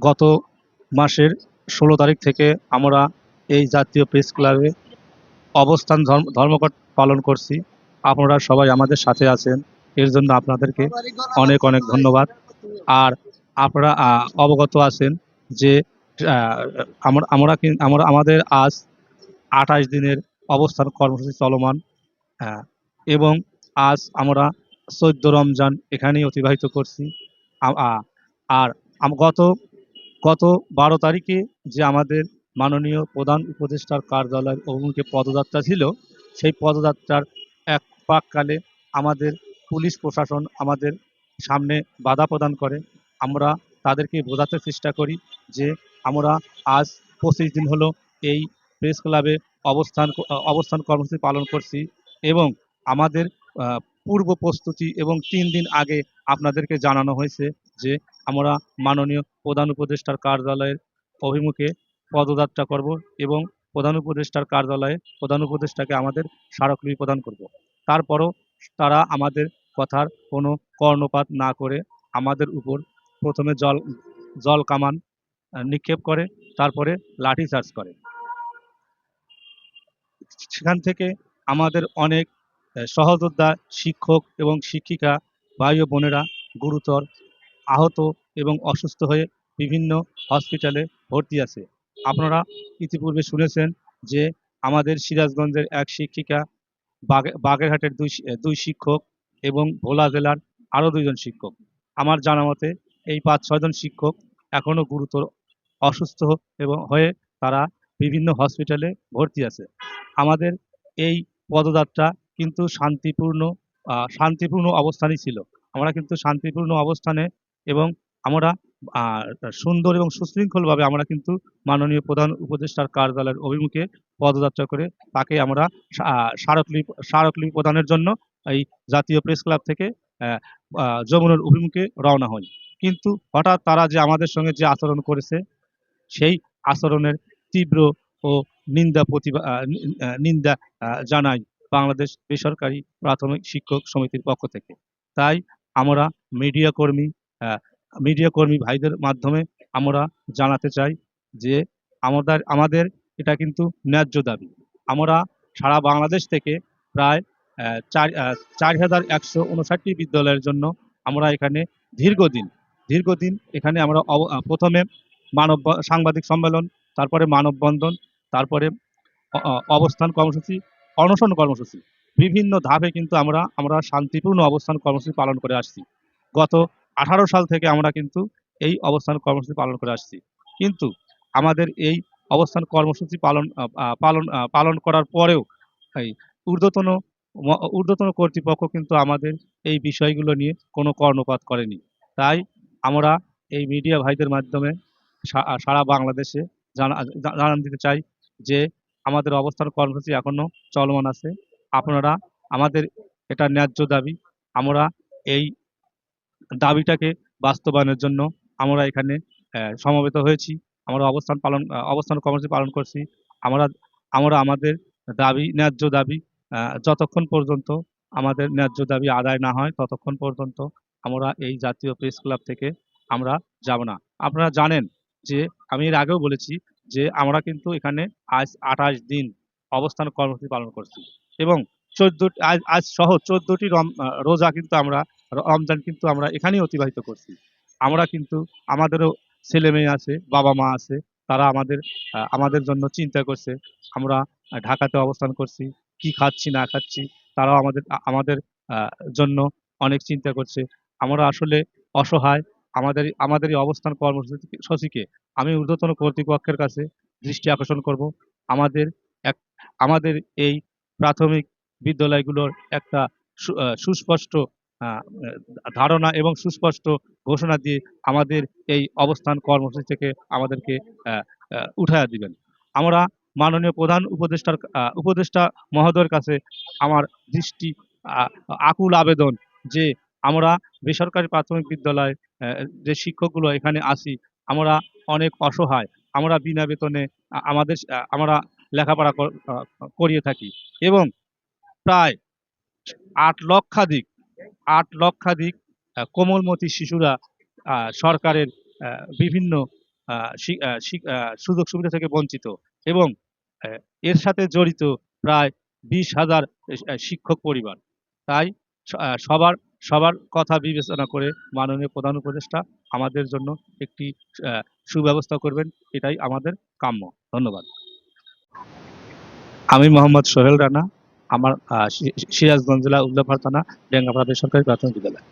গত মাসের ১৬ তারিখ থেকে আমরা এই জাতীয় প্রেস ক্লাবে অবস্থান ধর্মঘট পালন করছি। আপনারা সবাই আমাদের সাথে আছেন, এর জন্য আপনাদেরকে অনেক অনেক ধন্যবাদ। আর আপনারা অবগত আছেন যে আহ, আমরা আমাদের আজ ২৮ দিনের অবস্থান কর্মসূচি চলমান। হ্যাঁ, এবং আজ আমরা ১৪ রমজান এখানেই অতিবাহিত করছি। আ- আ- আর গত গত ১২ তারিখে যে আমাদের মাননীয় প্রধান উপদেষ্টার কার্যালয়ের অভিমুখে পদযাত্রা ছিল, সেই পদযাত্রার এক প্রাক্কালে আমাদের পুলিশ প্রশাসন আমাদের সামনে বাধা প্রদান করে। আমরা তাদেরকে বোঝাতে চেষ্টা করি যে আমরা আজ ২৫ দিন হলো এই প্রেস ক্লাবে অবস্থান কর্মসূচি পালন করছি, এবং আমাদের পূর্ব প্রস্তুতি এবং ৩ দিন আগে আপনাদেরকে জানানো হয়েছে যে আমরা মাননীয় প্রধান উপদেষ্টার কার্যালয়ের অভিমুখে পদযাত্রা করব, এবং প্রধান উপদেষ্টার কার্যালয়ে প্রধান উপদেষ্টাকে আমাদের স্মারকলিপি প্রদান করব। তারপরও তারা আমাদের কথার কোনো কর্ণপাত না করে আমাদের উপর প্রথমে জল কামান নিক্ষেপ করে, তারপরে লাঠিচার্জ করে। সেখান থেকে আমাদের অনেক সহযোদ্ধা, শিক্ষক এবং শিক্ষিকা ভাই ও বোনেরা গুরুতর আহত এবং অসুস্থ হয়ে বিভিন্ন হসপিটালে ভর্তি আছে। আপনারা ইতিপূর্বে শুনেছেন যে আমাদের সিরাজগঞ্জের এক শিক্ষিকা, বাগেরহাটের দুই শিক্ষক এবং ভোলা জেলার আরও ২জন শিক্ষক, আমার জানা মতে এই ৫-৬ জন শিক্ষক এখনো গুরুতর অসুস্থ এবং হয়ে তারা বিভিন্ন হসপিটালে ভর্তি আছে। আমাদের এই পদযাত্রা কিন্তু শান্তিপূর্ণ অবস্থানই ছিল। আমরা কিন্তু শান্তিপূর্ণ অবস্থানে, এবং আমরা আহ, সুন্দর এবং সুশৃঙ্খলভাবে আমরা কিন্তু মাননীয় প্রধান উপদেষ্টার কার্যালয়ের অভিমুখে পদযাত্রা করে তাকে আমরা স্মারকলিপি প্রদানের জন্য এই জাতীয় প্রেস ক্লাব থেকে আহ, যমুনার অভিমুখে রওনা হই। কিন্তু হঠাৎ তারা যে আমাদের সঙ্গে যে আচরণ করেছে, সেই আচরণের তীব্র ও নিন্দা জানাই বাংলাদেশ বেসরকারি প্রাথমিক শিক্ষক সমিতির পক্ষ থেকে। তাই আমরা মিডিয়া কর্মী আহ, মিডিয়া কর্মী ভাইদের মাধ্যমে আমরা জানাতে চাই যে আমাদের এটা কিন্তু ন্যায্য দাবি। আমরা সারা বাংলাদেশ থেকে প্রায় ৪,১৫৯টি বিদ্যালয়ের জন্য আমরা এখানে দীর্ঘদিন দীর্ঘদিন এখানে আমরা প্রথমে সাংবাদিক সম্মেলন, তারপরে মানববন্ধন, তারপরে অবস্থান কর্মসূচি, অনশন কর্মসূচি, বিভিন্ন ধাপে কিন্তু আমরা শান্তিপূর্ণ অবস্থান কর্মসূচি পালন করে আসছি। গত ১৮ সাল থেকে আমরা কিন্তু এই অবস্থান কর্মসূচি পালন করে আসছি। কিন্তু আমাদের এই অবস্থান কর্মসূচি পালন করার পরেও এই ঊর্ধ্বতন ঊর্ধ্বতন কর্তৃপক্ষ কিন্তু আমাদের এই বিষয়গুলো নিয়ে কোনো কর্ণপাত করেনি। তাই আমরা এই মিডিয়া ভাইদের মাধ্যমে সারা বাংলাদেশে জানান দিতে চাই যে আমাদের অবস্থান কর্মসূচি এখনো চলমান আছে। আপনারা আমাদের এটা ন্যায্য দাবি। আমরা এই দাবিটাকে বাস্তবায়নের জন্য আমরা এখানে সমবেত হয়েছি। আমরা অবস্থান কর্মসূচি পালন করছি। আমরা আমরা আমাদের ন্যায্য দাবি যতক্ষণ পর্যন্ত আমাদের ন্যায্য দাবি আদায় না হয়, ততক্ষণ পর্যন্ত আমরা এই জাতীয় প্রেস ক্লাব থেকে আমরা যাব না। আপনারা জানেন যে আমি এর আগেও বলেছি যে আমরা কিন্তু এখানে আজ ২৮ দিন অবস্থান কর্মসূচি পালন করছি, এবং আজ সহ ১৪টি রোজা কিন্তু রমজান কিন্তু আমরা এখানেই অতিবাহিত করছি। আমরা কিন্তু আমাদেরও ছেলে মেয়ে আছে, বাবা মা আছে, তারা আমাদের জন্য চিন্তা করছে। আমরা ঢাকাতে অবস্থান করছি, কি খাচ্ছি না খাচ্ছি, তারাও আমাদের জন্য অনেক চিন্তা করছে। আমরা আসলে অসহায়। আমাদের এই অবস্থান কর্মসূচিকে আমি ঊর্ধ্বতন কর্তৃপক্ষের কাছে দৃষ্টি আকর্ষণ করব। আমাদের এক আমাদের এই প্রাথমিক বিদ্যালয়গুলোর একটা সুস্পষ্ট আহ, ধারণা এবং সুস্পষ্ট ঘোষণা দিয়ে আমাদের এই অবস্থান কর্মসূচি থেকে আমাদেরকে উঠাইয়া দিবেন। আমরা মাননীয় প্রধান উপদেষ্টা মহোদয়ের কাছে আমার দৃষ্টি আহ, আকুল আবেদন যে আমরা বেসরকারি প্রাথমিক বিদ্যালয় যে শিক্ষকগুলো এখানে আছি, আমরা অনেক অসহায়। আমরা বিনা বেতনে আমরা লেখাপড়া করিয়ে থাকি, এবং প্রায় ৮ লক্ষাধিক ৮ লক্ষাধিক কোমলমতি শিশুরা সরকারের বিভিন্ন সুযোগ সুবিধা থেকে বঞ্চিত এবং আহ, এর সাথে জড়িত প্রায় 20,000 শিক্ষক পরিবার। তাই সবার সবার কথা বিবেচনা করে মাননীয় প্রধান উপদেষ্টা আমাদের জন্য একটি আহ, সুব্যবস্থা করবেন, এটাই আমাদের কাম্য। ধন্যবাদ। আমি মোহাম্মদ সোহেল রানা। আমার সিরাজগঞ্জ জেলা উল্লাপাড়া থানা, ডেঙ্গাপাড়া বেসরকারি প্রাথমিক বিদ্যালয়।